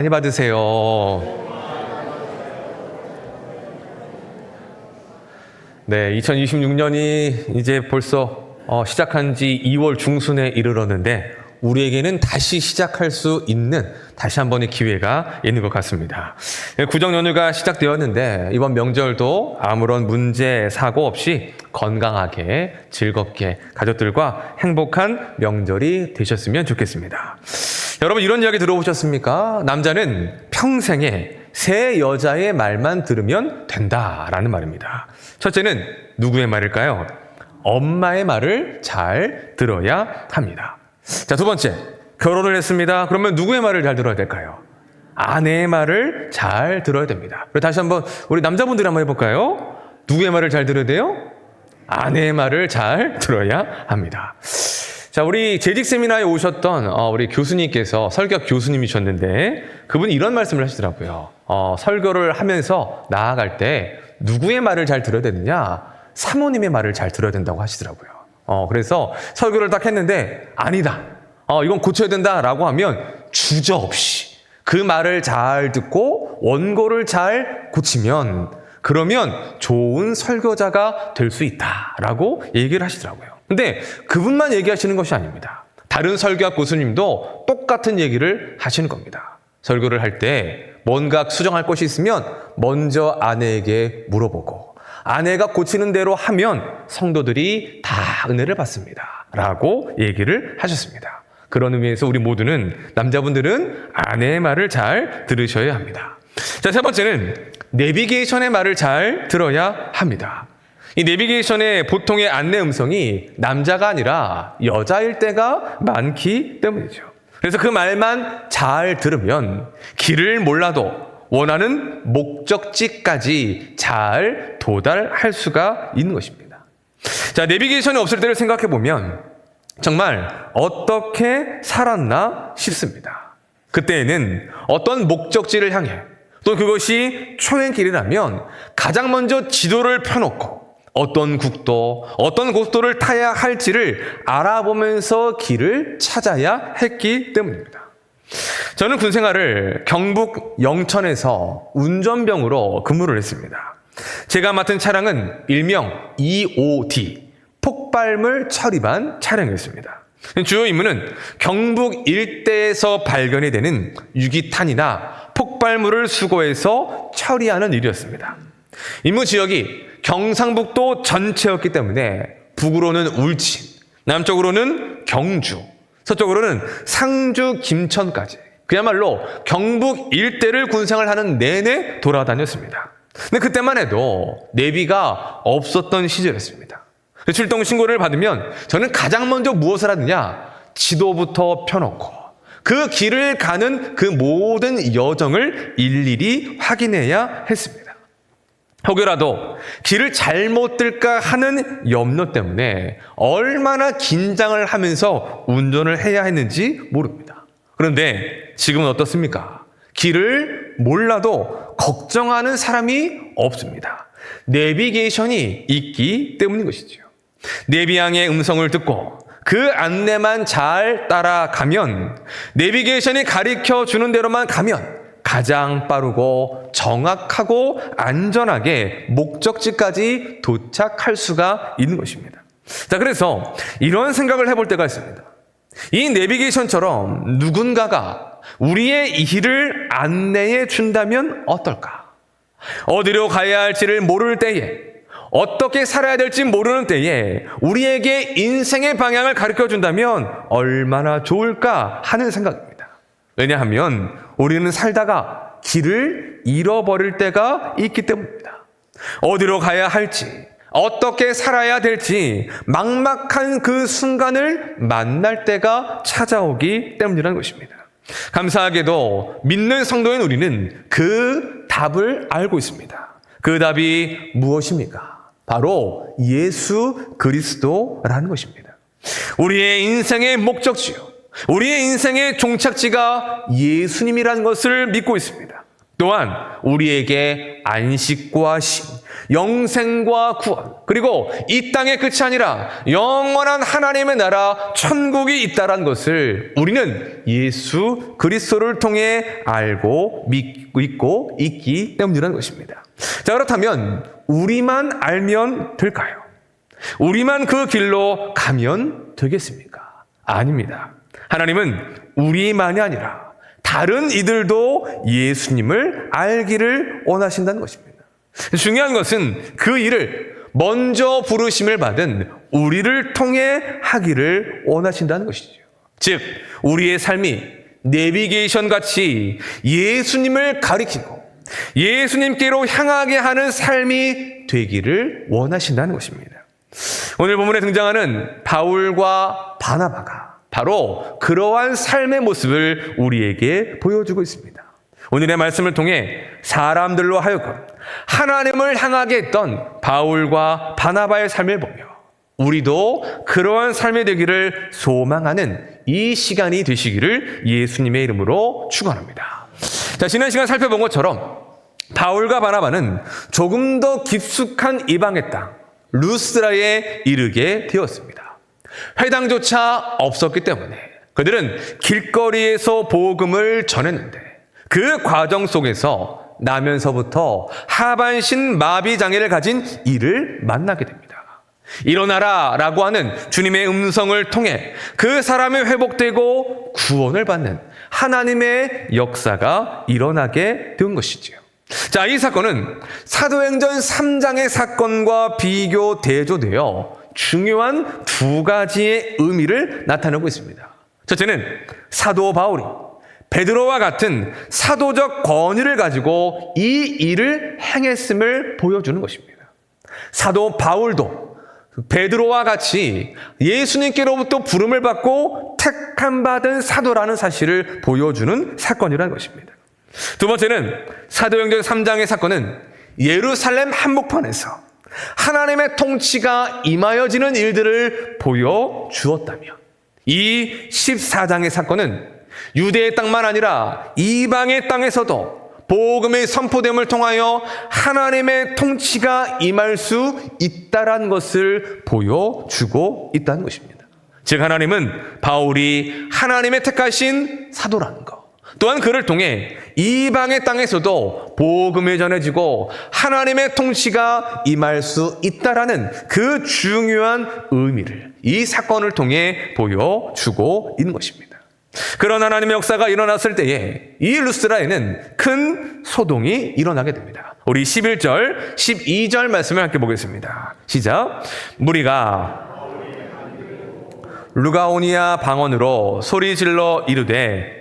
많이 받으세요. 네, 2026년이 이제 벌써 시작한 지 2월 중순에 이르렀는데 우리에게는 다시 시작할 수 있는 다시 한 번의 기회가 있는 것 같습니다. 구정 연휴가 시작되었는데 이번 명절도 아무런 문제, 사고 없이 건강하게 즐겁게 가족들과 행복한 명절이 되셨으면 좋겠습니다. 여러분 이런 이야기 들어보셨습니까? 남자는 평생에 세 여자의 말만 들으면 된다라는 말입니다. 첫째는 누구의 말일까요? 엄마의 말을 잘 들어야 합니다. 자, 두 번째, 결혼을 했습니다. 그러면 누구의 말을 잘 들어야 될까요? 아내의 말을 잘 들어야 됩니다. 그리고 다시 한번 우리 남자분들이 한번 해볼까요? 누구의 말을 잘 들어야 돼요? 아내의 말을 잘 들어야 합니다. 자, 우리 재직 세미나에 오셨던 우리 교수님께서 설교 교수님이셨는데 그분이 이런 말씀을 하시더라고요. 설교를 하면서 나아갈 때 누구의 말을 잘 들어야 되느냐? 사모님의 말을 잘 들어야 된다고 하시더라고요. 그래서 설교를 딱 했는데 아니다. 이건 고쳐야 된다라고 하면 주저없이 그 말을 잘 듣고 원고를 잘 고치면 그러면 좋은 설교자가 될 수 있다라고 얘기를 하시더라고요. 근데 그분만 얘기하시는 것이 아닙니다. 다른 설교학 교수님도 똑같은 얘기를 하시는 겁니다. 설교를 할 때 뭔가 수정할 것이 있으면 먼저 아내에게 물어보고 아내가 고치는 대로 하면 성도들이 다 은혜를 받습니다. 라고 얘기를 하셨습니다. 그런 의미에서 우리 모두는 남자분들은 아내의 말을 잘 들으셔야 합니다. 자, 세 번째는 내비게이션의 말을 잘 들어야 합니다. 이 내비게이션의 보통의 안내 음성이 남자가 아니라 여자일 때가 많기 때문이죠. 그래서 그 말만 잘 들으면 길을 몰라도 원하는 목적지까지 잘 도달할 수가 있는 것입니다. 자, 내비게이션이 없을 때를 생각해 보면 정말 어떻게 살았나 싶습니다. 그때에는 어떤 목적지를 향해 또 그것이 초행길이라면 가장 먼저 지도를 펴놓고 어떤 국도, 어떤 고속도로를 타야 할지를 알아보면서 길을 찾아야 했기 때문입니다. 저는 군 생활을 경북 영천에서 운전병으로 근무를 했습니다. 제가 맡은 차량은 일명 2OD, 폭발물 처리반 차량이었습니다. 주요 임무는 경북 일대에서 발견이 되는 유기탄이나 폭발물을 수거해서 처리하는 일이었습니다. 임무 지역이 경상북도 전체였기 때문에 북으로는 울진, 남쪽으로는 경주, 서쪽으로는 상주, 김천까지 그야말로 경북 일대를 군생활 하는 내내 돌아다녔습니다. 근데 그때만 해도 내비가 없었던 시절이었습니다. 출동 신고를 받으면 저는 가장 먼저 무엇을 하느냐? 지도부터 펴놓고 그 길을 가는 그 모든 여정을 일일이 확인해야 했습니다. 혹여라도 길을 잘못 들까 하는 염려 때문에 얼마나 긴장을 하면서 운전을 해야 했는지 모릅니다. 그런데 지금은 어떻습니까? 길을 몰라도 걱정하는 사람이 없습니다. 내비게이션이 있기 때문인 것이죠. 내비양의 음성을 듣고 그 안내만 잘 따라가면 내비게이션이 가르쳐 주는 대로만 가면 가장 빠르고 정확하고 안전하게 목적지까지 도착할 수가 있는 것입니다. 자, 그래서 이런 생각을 해볼 때가 있습니다. 이 내비게이션처럼 누군가가 우리의 길을 안내해 준다면 어떨까? 어디로 가야 할지를 모를 때에 어떻게 살아야 될지 모르는 때에 우리에게 인생의 방향을 가르쳐 준다면 얼마나 좋을까 하는 생각입니다. 왜냐하면 우리는 살다가 길을 잃어버릴 때가 있기 때문입니다. 어디로 가야 할지, 어떻게 살아야 될지 막막한 그 순간을 만날 때가 찾아오기 때문이라는 것입니다. 감사하게도 믿는 성도인 우리는 그 답을 알고 있습니다. 그 답이 무엇입니까? 바로 예수 그리스도라는 것입니다. 우리의 인생의 목적지요. 우리의 인생의 종착지가 예수님이라는 것을 믿고 있습니다. 또한 우리에게 안식과 쉼, 영생과 구원, 그리고 이 땅의 끝이 아니라 영원한 하나님의 나라 천국이 있다는 것을 우리는 예수 그리스도를 통해 알고 믿고 있기 때문이라는 것입니다. 자, 그렇다면 우리만 알면 될까요? 우리만 그 길로 가면 되겠습니까? 아닙니다. 하나님은 우리만이 아니라 다른 이들도 예수님을 알기를 원하신다는 것입니다. 중요한 것은 그 일을 먼저 부르심을 받은 우리를 통해 하기를 원하신다는 것이죠. 즉, 우리의 삶이 내비게이션 같이 예수님을 가리키고 예수님께로 향하게 하는 삶이 되기를 원하신다는 것입니다. 오늘 본문에 등장하는 바울과 바나바가 바로 그러한 삶의 모습을 우리에게 보여주고 있습니다. 오늘의 말씀을 통해 사람들로 하여금 하나님을 향하게 했던 바울과 바나바의 삶을 보며 우리도 그러한 삶이 되기를 소망하는 이 시간이 되시기를 예수님의 이름으로 축원합니다. 자, 지난 시간 살펴본 것처럼 바울과 바나바는 조금 더 깊숙한 이방의 땅 루스드라에 이르게 되었습니다. 회당조차 없었기 때문에 그들은 길거리에서 복음을 전했는데 그 과정 속에서 나면서부터 하반신 마비 장애를 가진 이를 만나게 됩니다. 일어나라 라고 하는 주님의 음성을 통해 그 사람이 회복되고 구원을 받는 하나님의 역사가 일어나게 된 것이지요. 자, 이 사건은 사도행전 3장의 사건과 비교 대조되어 중요한 두 가지의 의미를 나타내고 있습니다. 첫째는 사도 바울이 베드로와 같은 사도적 권위를 가지고 이 일을 행했음을 보여주는 것입니다. 사도 바울도 베드로와 같이 예수님께로부터 부름을 받고 택함 받은 사도라는 사실을 보여주는 사건이라는 것입니다. 두 번째는 사도행전 3장의 사건은 예루살렘 한복판에서 하나님의 통치가 임하여지는 일들을 보여주었다며 이 14장의 사건은 유대의 땅만 아니라 이방의 땅에서도 복음의 선포됨을 통하여 하나님의 통치가 임할 수 있다는 것을 보여주고 있다는 것입니다. 즉, 하나님은 바울이 하나님의 택하신 사도라는 것, 또한 그를 통해 이방의 땅에서도 복음이 전해지고 하나님의 통치가 임할 수 있다라는 그 중요한 의미를 이 사건을 통해 보여주고 있는 것입니다. 그런 하나님의 역사가 일어났을 때에 이 루스드라에는 큰 소동이 일어나게 됩니다. 우리 11절, 12절 말씀을 함께 보겠습니다. 시작. 무리가 루가오니아 방언으로 소리질러 이르되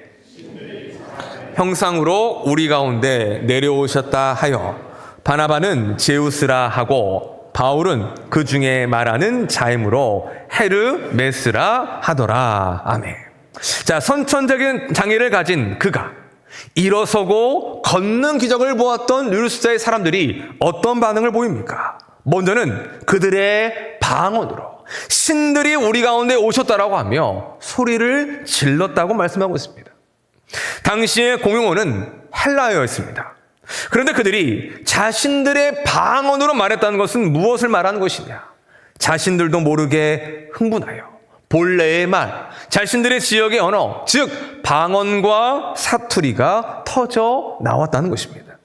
형상으로 우리 가운데 내려오셨다 하여 바나바는 제우스라 하고 바울은 그 중에 말하는 자임으로 헤르메스라 하더라. 아멘. 자, 선천적인 장애를 가진 그가 일어서고 걷는 기적을 보았던 루스드라의 사람들이 어떤 반응을 보입니까? 먼저는 그들의 방언으로 신들이 우리 가운데 오셨다라고 하며 소리를 질렀다고 말씀하고 있습니다. 당시의 공용어는 헬라어였습니다. 그런데 그들이 자신들의 방언으로 말했다는 것은 무엇을 말하는 것이냐? 자신들도 모르게 흥분하여 본래의 말, 자신들의 지역의 언어, 즉 방언과 사투리가 터져 나왔다는 것입니다.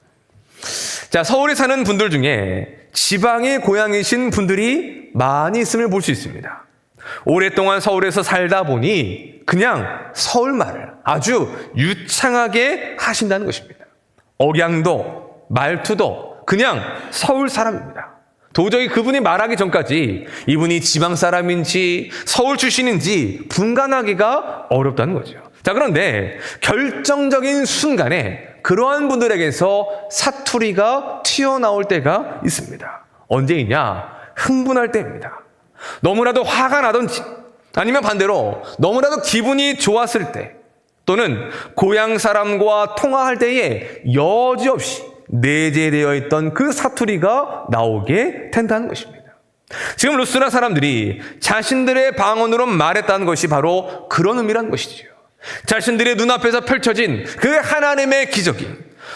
자, 서울에 사는 분들 중에 지방의 고향이신 분들이 많이 있음을 볼 수 있습니다. 오랫동안 서울에서 살다 보니 그냥 서울말을 아주 유창하게 하신다는 것입니다. 억양도 말투도 그냥 서울 사람입니다. 도저히 그분이 말하기 전까지 이분이 지방 사람인지 서울 출신인지 분간하기가 어렵다는 거죠. 자, 그런데 결정적인 순간에 그러한 분들에게서 사투리가 튀어나올 때가 있습니다. 언제이냐? 흥분할 때입니다. 너무나도 화가 나든지 아니면 반대로 너무나도 기분이 좋았을 때 또는 고향 사람과 통화할 때에 여지없이 내재되어 있던 그 사투리가 나오게 된다는 것입니다. 지금 루스드라 사람들이 자신들의 방언으로 말했다는 것이 바로 그런 의미라는 것이죠. 자신들의 눈앞에서 펼쳐진 그 하나님의 기적이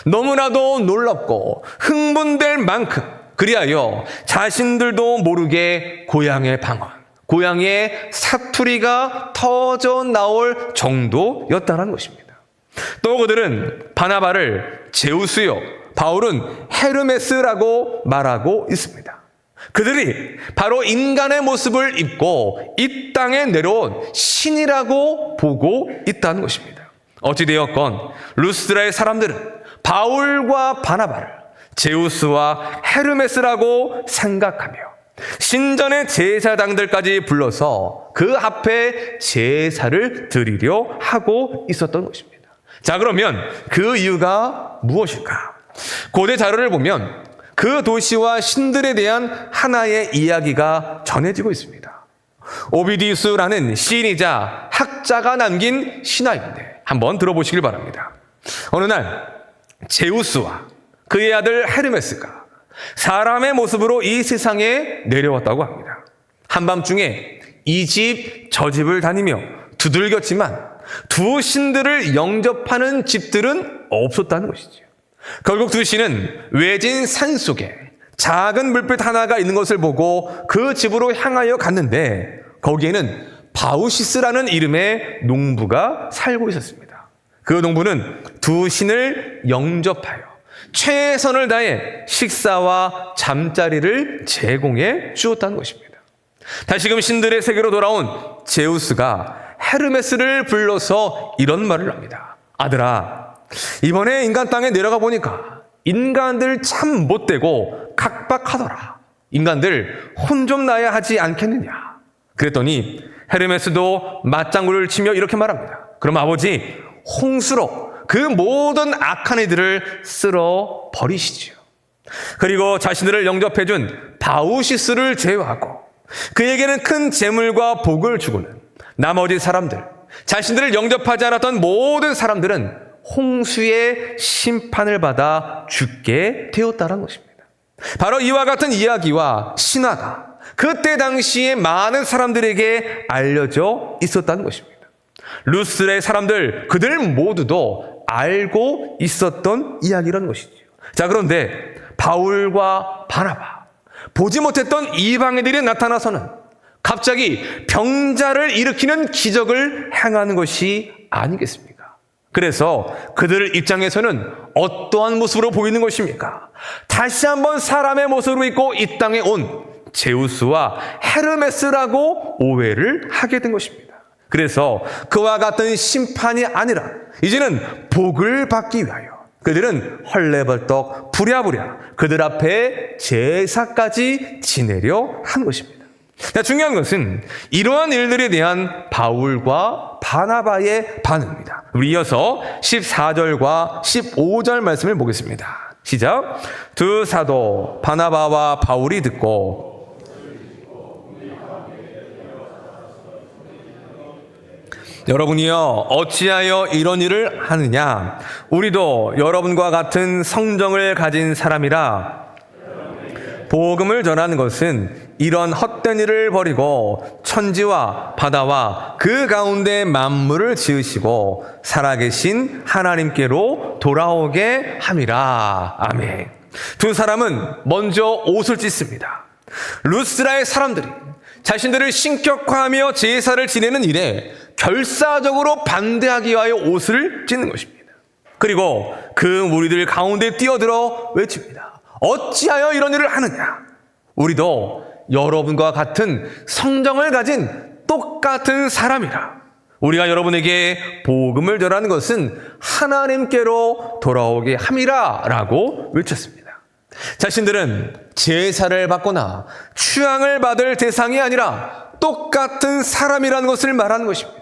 너무나도 놀랍고 흥분될 만큼 그리하여 자신들도 모르게 고향의 방언, 고향의 사투리가 터져 나올 정도였다는 것입니다. 또 그들은 바나바를 제우스요, 바울은 헤르메스라고 말하고 있습니다. 그들이 바로 인간의 모습을 입고 이 땅에 내려온 신이라고 보고 있다는 것입니다. 어찌되었건 루스드라의 사람들은 바울과 바나바를 제우스와 헤르메스라고 생각하며 신전의 제사장들까지 불러서 그 앞에 제사를 드리려 하고 있었던 것입니다. 자, 그러면 그 이유가 무엇일까? 고대 자료를 보면 그 도시와 신들에 대한 하나의 이야기가 전해지고 있습니다. 오비디우스라는 시인이자 학자가 남긴 신화인데 한번 들어보시길 바랍니다. 어느 날 제우스와 그의 아들 헤르메스가 사람의 모습으로 이 세상에 내려왔다고 합니다. 한밤중에 이 집 저 집을 다니며 두들겼지만 두 신들을 영접하는 집들은 없었다는 것이죠. 결국 두 신은 외진 산 속에 작은 불빛 하나가 있는 것을 보고 그 집으로 향하여 갔는데 거기에는 바우시스라는 이름의 농부가 살고 있었습니다. 그 농부는 두 신을 영접하여 최선을 다해 식사와 잠자리를 제공해 주었다는 것입니다. 다시금 신들의 세계로 돌아온 제우스가 헤르메스를 불러서 이런 말을 합니다. 아들아, 이번에 인간 땅에 내려가 보니까 인간들 참 못되고 각박하더라. 인간들 혼 좀 나야 하지 않겠느냐. 그랬더니 헤르메스도 맞장구를 치며 이렇게 말합니다. 그럼 아버지, 홍수로 그 모든 악한 이들을 쓸어 버리시지요. 그리고 자신들을 영접해준 바우시스를 제외하고 그에게는 큰 재물과 복을 주고는 나머지 사람들, 자신들을 영접하지 않았던 모든 사람들은 홍수의 심판을 받아 죽게 되었다는 것입니다. 바로 이와 같은 이야기와 신화가 그때 당시에 많은 사람들에게 알려져 있었다는 것입니다. 루스드라의 사람들, 그들 모두도 알고 있었던 이야기라는 것이죠. 자, 그런데 바울과 바나바, 보지 못했던 이방인들이 나타나서는 갑자기 병자를 일으키는 기적을 행하는 것이 아니겠습니까? 그래서 그들 입장에서는 어떠한 모습으로 보이는 것입니까? 다시 한번 사람의 모습으로 입고 이 땅에 온 제우스와 헤르메스라고 오해를 하게 된 것입니다. 그래서 그와 같은 심판이 아니라 이제는 복을 받기 위하여 그들은 헐레벌떡 부랴부랴 그들 앞에 제사까지 지내려 한 것입니다. 자, 중요한 것은 이러한 일들에 대한 바울과 바나바의 반응입니다. 우리 이어서 14절과 15절 말씀을 보겠습니다. 시작. 두 사도 바나바와 바울이 듣고 여러분이여 어찌하여 이런 일을 하느냐? 우리도 여러분과 같은 성정을 가진 사람이라 복음을 전하는 것은 이런 헛된 일을 버리고 천지와 바다와 그 가운데 만물을 지으시고 살아계신 하나님께로 돌아오게 함이라. 아멘. 두 사람은 먼저 옷을 찢습니다. 루스드라의 사람들이 자신들을 신격화하며 제사를 지내는 일에 결사적으로 반대하기 위하여 옷을 찢는 것입니다. 그리고 그 무리들 가운데 뛰어들어 외칩니다. 어찌하여 이런 일을 하느냐? 우리도 여러분과 같은 성정을 가진 똑같은 사람이라. 우리가 여러분에게 복음을 전하는 것은 하나님께로 돌아오게 함이라 라고 외쳤습니다. 자신들은 제사를 받거나 추앙을 받을 대상이 아니라 똑같은 사람이라는 것을 말하는 것입니다.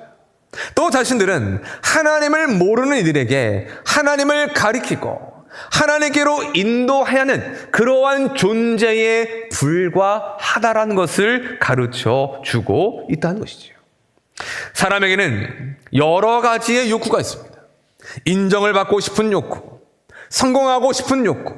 또 자신들은 하나님을 모르는 이들에게 하나님을 가리키고 하나님께로 인도해야 하는 그러한 존재에 불과하다라는 것을 가르쳐 주고 있다는 것이죠. 사람에게는 여러 가지의 욕구가 있습니다. 인정을 받고 싶은 욕구, 성공하고 싶은 욕구,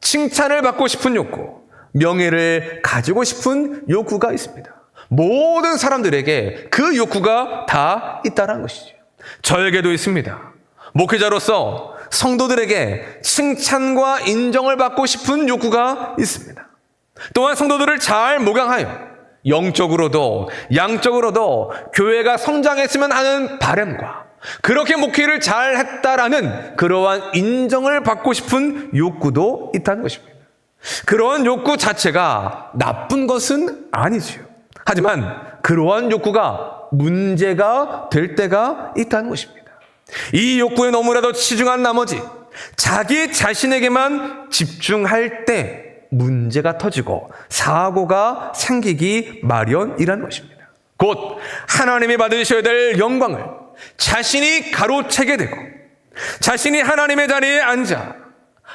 칭찬을 받고 싶은 욕구, 명예를 가지고 싶은 욕구가 있습니다. 모든 사람들에게 그 욕구가 다 있다는 것이죠. 저에게도 있습니다. 목회자로서 성도들에게 칭찬과 인정을 받고 싶은 욕구가 있습니다. 또한 성도들을 잘 목양하여 영적으로도 양적으로도 교회가 성장했으면 하는 바람과 그렇게 목회를 잘 했다라는 그러한 인정을 받고 싶은 욕구도 있다는 것입니다. 그러한 욕구 자체가 나쁜 것은 아니지요. 하지만 그러한 욕구가 문제가 될 때가 있다는 것입니다. 이 욕구에 너무나도 치중한 나머지 자기 자신에게만 집중할 때 문제가 터지고 사고가 생기기 마련이라는 것입니다. 곧 하나님이 받으셔야 될 영광을 자신이 가로채게 되고 자신이 하나님의 자리에 앉아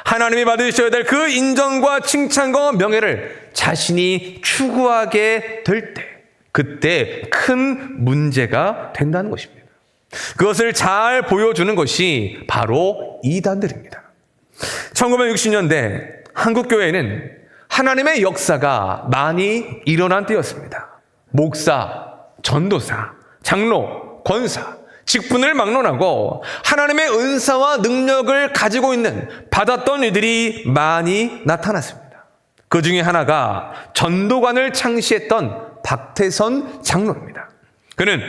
하나님이 받으셔야 될 그 인정과 칭찬과 명예를 자신이 추구하게 될 때 그때 큰 문제가 된다는 것입니다. 그것을 잘 보여주는 것이 바로 이단들입니다. 1960년대 한국교회에는 하나님의 역사가 많이 일어난 때였습니다. 목사, 전도사, 장로, 권사, 직분을 막론하고 하나님의 은사와 능력을 가지고 있는 받았던 이들이 많이 나타났습니다. 그 중에 하나가 전도관을 창시했던 박태선 장로입니다. 그는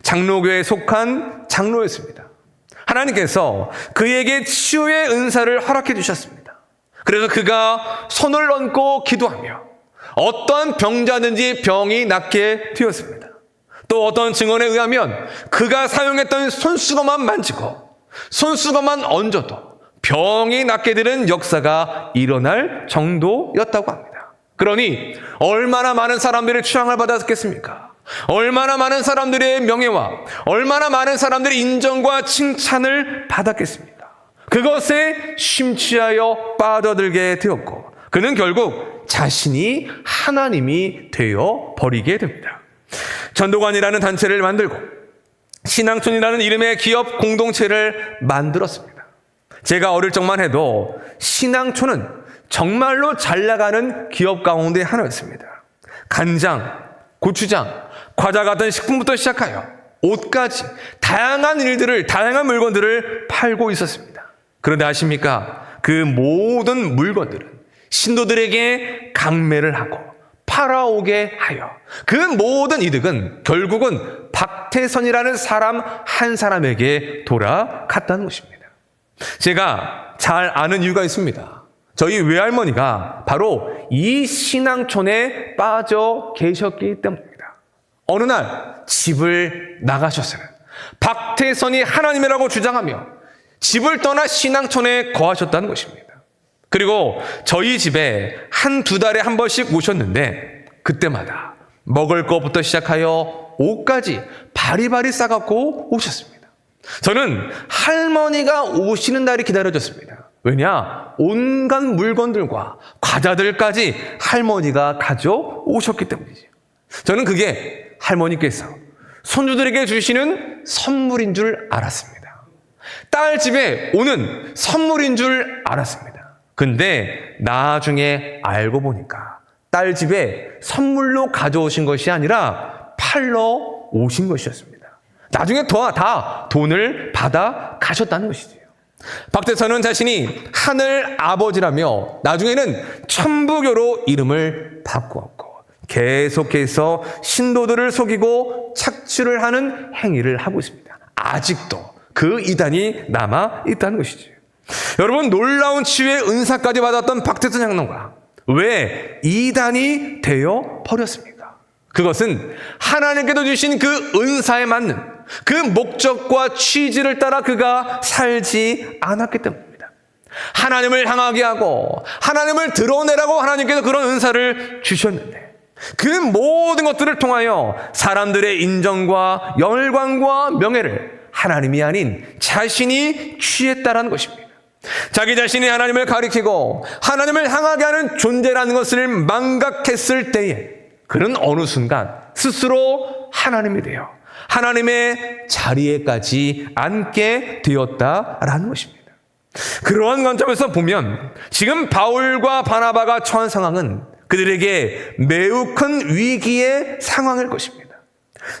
장로교에 속한 장로였습니다. 하나님께서 그에게 치유의 은사를 허락해 주셨습니다. 그래서 그가 손을 얹고 기도하며 어떠한 병자든지 병이 낫게 되었습니다. 또 어떤 증언에 의하면 그가 사용했던 손수건만 만지고 손수건만 얹어도 병이 낫게 되는 역사가 일어날 정도였다고 합니다. 그러니 얼마나 많은 사람들의 추앙을 받았겠습니까? 얼마나 많은 사람들의 명예와 얼마나 많은 사람들의 인정과 칭찬을 받았겠습니까? 그것에 심취하여 빠져들게 되었고 그는 결국 자신이 하나님이 되어 버리게 됩니다. 전도관이라는 단체를 만들고 신앙촌이라는 이름의 기업 공동체를 만들었습니다. 제가 어릴 적만 해도 신앙촌은 정말로 잘 나가는 기업 가운데 하나였습니다. 간장, 고추장, 과자 같은 식품부터 시작하여 옷까지 다양한 다양한 물건들을 팔고 있었습니다. 그런데 아십니까? 그 모든 물건들은 신도들에게 강매를 하고 팔아오게 하여 그 모든 이득은 결국은 박태선이라는 사람 한 사람에게 돌아갔다는 것입니다. 제가 잘 아는 이유가 있습니다. 저희 외할머니가 바로 이 신앙촌에 빠져 계셨기 때문입니다. 어느 날 집을 나가셨어요. 박태선이 하나님이라고 주장하며 집을 떠나 신앙촌에 거하셨다는 것입니다. 그리고 저희 집에 한두 달에 한 번씩 오셨는데 그때마다 먹을 것부터 시작하여 옷까지 바리바리 싸갖고 오셨습니다. 저는 할머니가 오시는 날이 기다려졌습니다. 왜냐? 온갖 물건들과 과자들까지 할머니가 가져오셨기 때문이죠. 저는 그게 할머니께서 손주들에게 주시는 선물인 줄 알았습니다. 딸 집에 오는 선물인 줄 알았습니다. 근데 나중에 알고 보니까 딸 집에 선물로 가져오신 것이 아니라 팔러 오신 것이었습니다. 나중에 다 돈을 받아 가셨다는 것이지요. 박태선은 자신이 하늘 아버지라며 나중에는 천부교로 이름을 바꾸었고 계속해서 신도들을 속이고 착취를 하는 행위를 하고 있습니다. 아직도 그 이단이 남아 있다는 것이죠. 여러분, 놀라운 치유의 은사까지 받았던 박태선 장로가 왜 이단이 되어 버렸습니까? 그것은 하나님께서 주신 그 은사에 맞는 그 목적과 취지를 따라 그가 살지 않았기 때문입니다. 하나님을 향하게 하고 하나님을 드러내라고 하나님께서 그런 은사를 주셨는데 그 모든 것들을 통하여 사람들의 인정과 열광과 명예를 하나님이 아닌 자신이 취했다라는 것입니다. 자기 자신이 하나님을 가리키고 하나님을 향하게 하는 존재라는 것을 망각했을 때에 그는 어느 순간 스스로 하나님이 되어 하나님의 자리에까지 앉게 되었다라는 것입니다. 그러한 관점에서 보면 지금 바울과 바나바가 처한 상황은 그들에게 매우 큰 위기의 상황일 것입니다.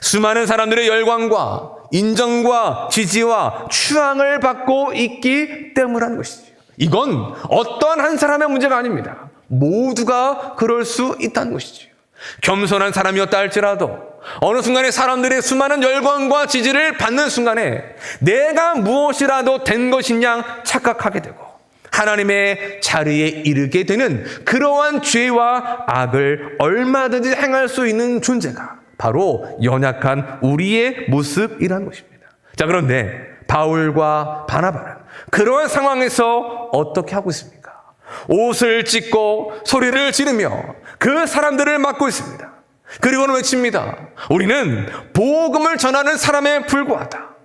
수많은 사람들의 열광과 인정과 지지와 추앙을 받고 있기 때문이라는 것이죠. 이건 어떠한 한 사람의 문제가 아닙니다. 모두가 그럴 수 있다는 것이지요. 겸손한 사람이었다 할지라도 어느 순간에 사람들의 수많은 열광과 지지를 받는 순간에 내가 무엇이라도 된 것인 양 착각하게 되고 하나님의 자리에 이르게 되는 그러한 죄와 악을 얼마든지 행할 수 있는 존재가 바로 연약한 우리의 모습이라는 것입니다. 자, 그런데 바울과 바나바는 그러한 상황에서 어떻게 하고 있습니까? 옷을 찢고 소리를 지르며 그 사람들을 막고 있습니다. 그리고는 외칩니다. 우리는 복음을 전하는 사람에 불과하다.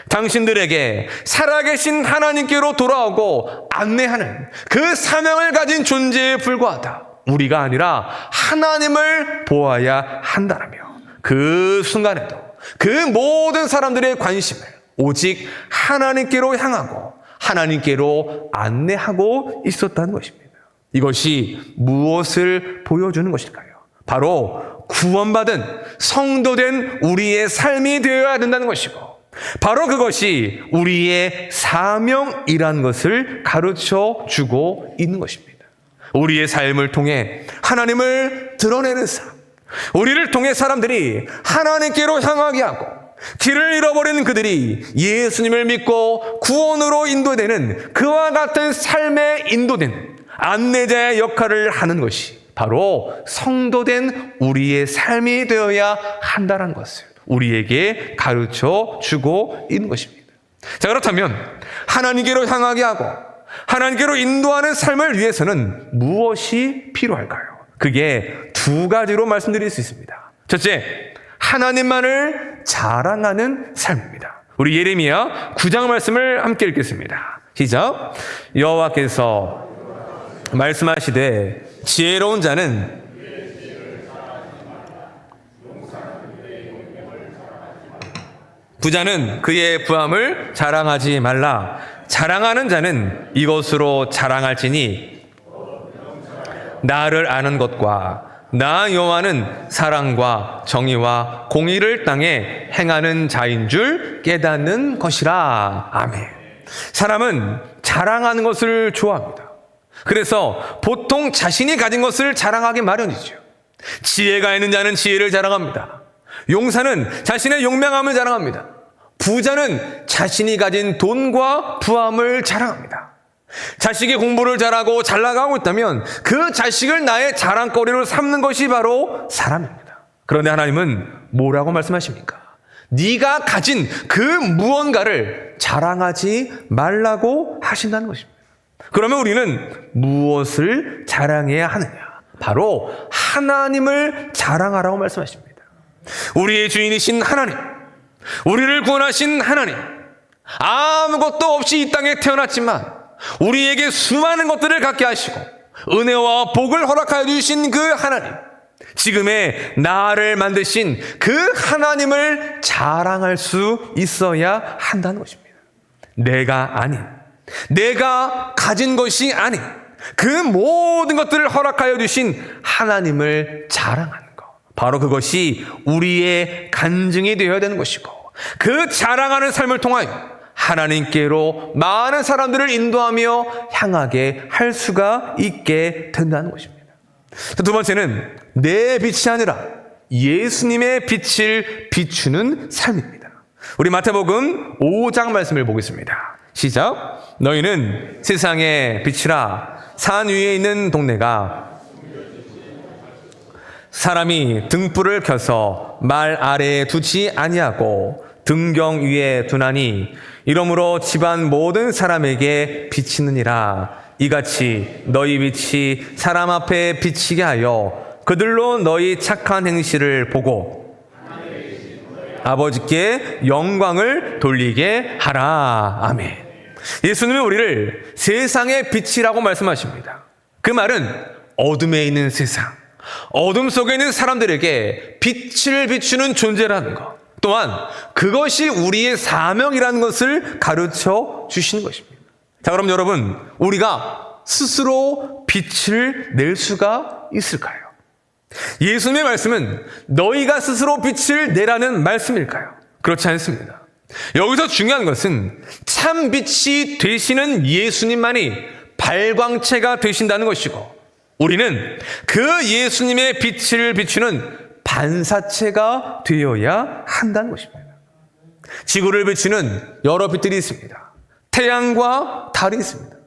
당신들에게 살아계신 하나님께로 돌아오고 안내하는 그 사명을 가진 존재에 불과하다. 우리가 아니라 하나님을 보아야 한다라며 그 순간에도 그 모든 사람들의 관심을 오직 하나님께로 향하고 하나님께로 안내하고 있었다는 것입니다. 이것이 무엇을 보여주는 것일까요? 바로 구원받은 성도된 우리의 삶이 되어야 된다는 것이고 바로 그것이 우리의 사명이라는 것을 가르쳐 주고 있는 것입니다. 우리의 삶을 통해 하나님을 드러내는 삶, 우리를 통해 사람들이 하나님께로 향하게 하고 길을 잃어버린 그들이 예수님을 믿고 구원으로 인도되는 그와 같은 삶에 인도되는 안내자의 역할을 하는 것이 바로 성도된 우리의 삶이 되어야 한다는 것을 우리에게 가르쳐 주고 있는 것입니다. 자, 그렇다면 하나님께로 향하게 하고 하나님께로 인도하는 삶을 위해서는 무엇이 필요할까요? 그게 두 가지로 말씀드릴 수 있습니다. 첫째, 하나님만을 자랑하는 삶입니다. 우리 예레미야 9장 말씀을 함께 읽겠습니다. 시작. 여호와께서 말씀하시되 지혜로운 자는 부자는 그의 부함을 자랑하지 말라. 자랑하는 자는 이것으로 자랑할지니 나를 아는 것과 나 여호와는 사랑과 정의와 공의를 땅에 행하는 자인 줄 깨닫는 것이라. 아멘. 사람은 자랑하는 것을 좋아합니다. 그래서 보통 자신이 가진 것을 자랑하기 마련이죠. 지혜가 있는 자는 지혜를 자랑합니다. 용사는 자신의 용맹함을 자랑합니다. 부자는 자신이 가진 돈과 부함을 자랑합니다. 자식이 공부를 잘하고 잘 나가고 있다면 그 자식을 나의 자랑거리로 삼는 것이 바로 사람입니다. 그런데 하나님은 뭐라고 말씀하십니까? 네가 가진 그 무언가를 자랑하지 말라고 하신다는 것입니다. 그러면 우리는 무엇을 자랑해야 하느냐? 바로 하나님을 자랑하라고 말씀하십니다. 우리의 주인이신 하나님, 우리를 구원하신 하나님, 아무것도 없이 이 땅에 태어났지만 우리에게 수많은 것들을 갖게 하시고 은혜와 복을 허락하여 주신 그 하나님, 지금의 나를 만드신 그 하나님을 자랑할 수 있어야 한다는 것입니다. 내가 아닌, 내가 가진 것이 아닌 그 모든 것들을 허락하여 주신 하나님을 자랑하는 것, 바로 그것이 우리의 간증이 되어야 되는 것이고 그 자랑하는 삶을 통하여 하나님께로 많은 사람들을 인도하며 향하게 할 수가 있게 된다는 것입니다. 두 번째는 내 빛이 아니라 예수님의 빛을 비추는 삶입니다. 우리 마태복음 5장 말씀을 보겠습니다. 시작. 너희는 세상의 빛이라. 산 위에 있는 동네가 사람이 등불을 켜서 말 아래에 두지 아니하고 등경 위에 두나니 이러므로 집안 모든 사람에게 비치느니라. 이같이 너희 빛이 사람 앞에 비치게 하여 그들로 너희 착한 행실을 보고 아버지께 영광을 돌리게 하라. 아멘. 예수님이 우리를 세상의 빛이라고 말씀하십니다. 그 말은 어둠에 있는 세상, 어둠 속에 있는 사람들에게 빛을 비추는 존재라는 것, 또한 그것이 우리의 사명이라는 것을 가르쳐 주시는 것입니다. 자, 그럼 여러분, 우리가 스스로 빛을 낼 수가 있을까요? 예수님의 말씀은 너희가 스스로 빛을 내라는 말씀일까요? 그렇지 않습니다. 여기서 중요한 것은 참 빛이 되시는 예수님만이 발광체가 되신다는 것이고 우리는 그 예수님의 빛을 비추는 반사체가 되어야 한다는 것입니다. 지구를 비추는 여러 빛들이 있습니다. 태양과 달이 있습니다.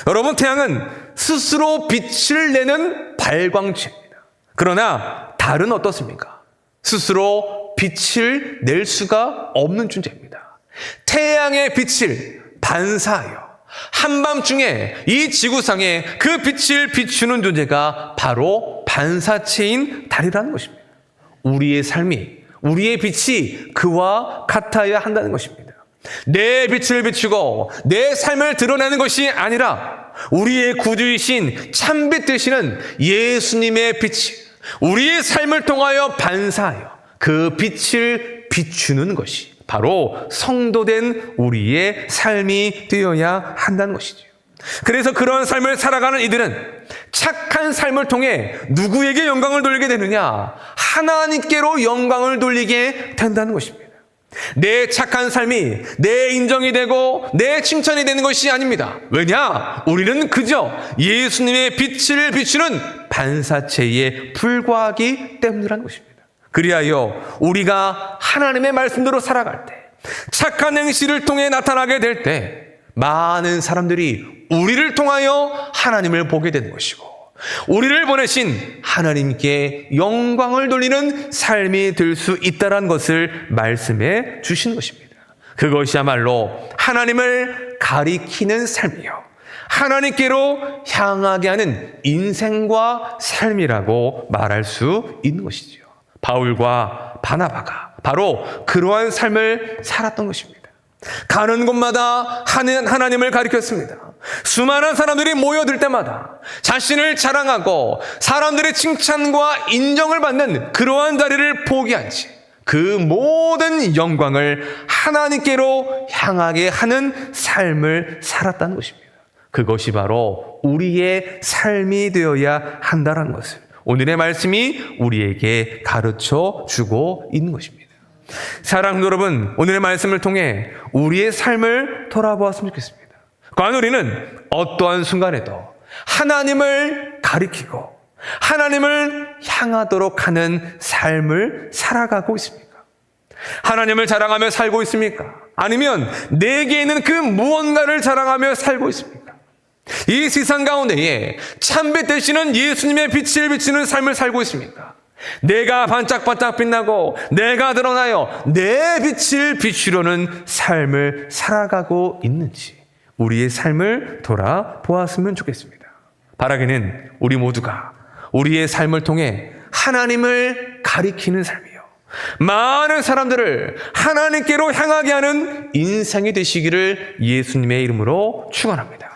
여러분, 태양은 스스로 빛을 내는 발광체입니다. 그러나 달은 어떻습니까? 스스로 빛을 낼 수가 없는 존재입니다. 태양의 빛을 반사하여 한밤중에 이 지구상에 그 빛을 비추는 존재가 바로 반사체인 달이라는 것입니다. 우리의 삶이, 우리의 빛이 그와 같아야 한다는 것입니다. 내 빛을 비추고 내 삶을 드러내는 것이 아니라 우리의 구주이신 참빛 되시는 예수님의 빛이 우리의 삶을 통하여 반사하여 그 빛을 비추는 것이 바로 성도된 우리의 삶이 되어야 한다는 것이죠. 그래서 그런 삶을 살아가는 이들은 착한 삶을 통해 누구에게 영광을 돌리게 되느냐? 하나님께로 영광을 돌리게 된다는 것입니다. 내 착한 삶이 내 인정이 되고 내 칭찬이 되는 것이 아닙니다. 왜냐? 우리는 그저 예수님의 빛을 비추는 반사체에 불과하기 때문이라는 것입니다. 그리하여 우리가 하나님의 말씀대로 살아갈 때, 착한 행실을 통해 나타나게 될 때 많은 사람들이 우리를 통하여 하나님을 보게 되는 것이고, 우리를 보내신 하나님께 영광을 돌리는 삶이 될 수 있다는 것을 말씀해 주신 것입니다. 그것이야말로 하나님을 가리키는 삶이요, 하나님께로 향하게 하는 인생과 삶이라고 말할 수 있는 것이죠. 바울과 바나바가 바로 그러한 삶을 살았던 것입니다. 가는 곳마다 하나님을 가리켰습니다. 수많은 사람들이 모여들 때마다 자신을 자랑하고 사람들의 칭찬과 인정을 받는 그러한 자리를 포기하지 그 모든 영광을 하나님께로 향하게 하는 삶을 살았다는 것입니다. 그것이 바로 우리의 삶이 되어야 한다는 것을 오늘의 말씀이 우리에게 가르쳐 주고 있는 것입니다. 사랑하는 여러분, 오늘의 말씀을 통해 우리의 삶을 돌아보았으면 좋겠습니다. 과연 우리는 어떠한 순간에도 하나님을 가리키고 하나님을 향하도록 하는 삶을 살아가고 있습니까? 하나님을 자랑하며 살고 있습니까? 아니면 내게 있는 그 무언가를 자랑하며 살고 있습니까? 이 세상 가운데에 참빛 되시는 예수님의 빛을 비추는 삶을 살고 있습니까? 내가 반짝반짝 빛나고 내가 드러나여 내 빛을 비추려는 삶을 살아가고 있는지 우리의 삶을 돌아보았으면 좋겠습니다. 바라기는 우리 모두가 우리의 삶을 통해 하나님을 가리키는 삶이요, 많은 사람들을 하나님께로 향하게 하는 인생이 되시기를 예수님의 이름으로 축원합니다.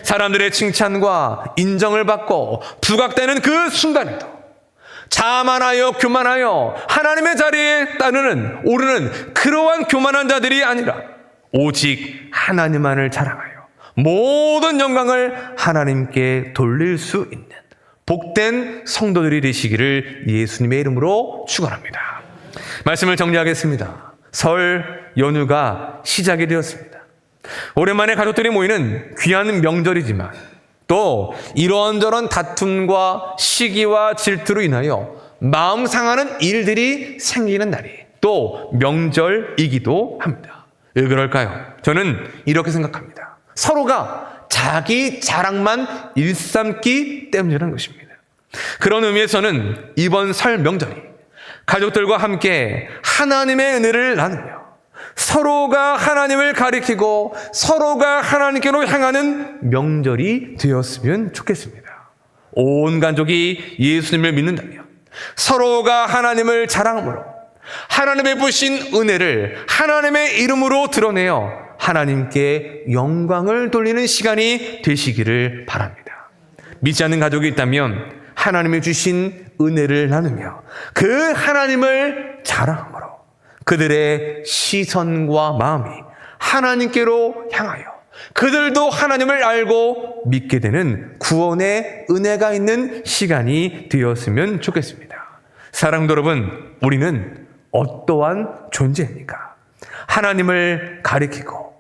사람들의 칭찬과 인정을 받고 부각되는 그 순간에도 자만하여 교만하여 하나님의 자리에 오르는 그러한 교만한 자들이 아니라 오직 하나님만을 자랑하여 모든 영광을 하나님께 돌릴 수 있는 복된 성도들이 되시기를 예수님의 이름으로 축원합니다. 말씀을 정리하겠습니다. 설 연휴가 시작이 되었습니다. 오랜만에 가족들이 모이는 귀한 명절이지만 또 이런저런 다툼과 시기와 질투로 인하여 마음 상하는 일들이 생기는 날이 또 명절이기도 합니다. 왜 그럴까요? 저는 이렇게 생각합니다. 서로가 자기 자랑만 일삼기 때문이라는 것입니다. 그런 의미에서는 이번 설 명절이 가족들과 함께 하나님의 은혜를 나누며 서로가 하나님을 가리키고 서로가 하나님께로 향하는 명절이 되었으면 좋겠습니다. 온 가족이 예수님을 믿는다면 서로가 하나님을 자랑함으로 하나님의 부신 은혜를 하나님의 이름으로 드러내어 하나님께 영광을 돌리는 시간이 되시기를 바랍니다. 믿지 않는 가족이 있다면 하나님이 주신 은혜를 나누며 그 하나님을 자랑함으로 그들의 시선과 마음이 하나님께로 향하여 그들도 하나님을 알고 믿게 되는 구원의 은혜가 있는 시간이 되었으면 좋겠습니다. 사랑도 여러분, 우리는 어떠한 존재입니까? 하나님을 가리키고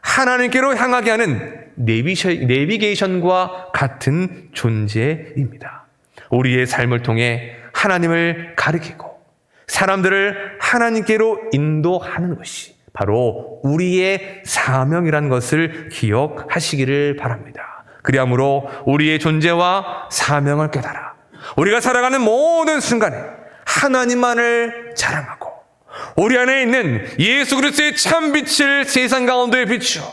하나님께로 향하게 하는 내비게이션과 같은 존재입니다. 우리의 삶을 통해 하나님을 가리키고 사람들을 하나님께로 인도하는 것이 바로 우리의 사명이라는 것을 기억하시기를 바랍니다. 그리하므로 우리의 존재와 사명을 깨달아 우리가 살아가는 모든 순간에 하나님만을 자랑하고 우리 안에 있는 예수 그리스도의 참 빛을 세상 가운데에 비추어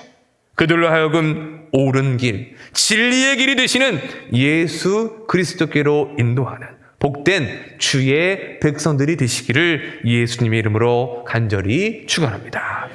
그들로 하여금 옳은 길, 진리의 길이 되시는 예수 그리스도께로 인도하는 복된 주의 백성들이 되시기를 예수님의 이름으로 간절히 축원합니다.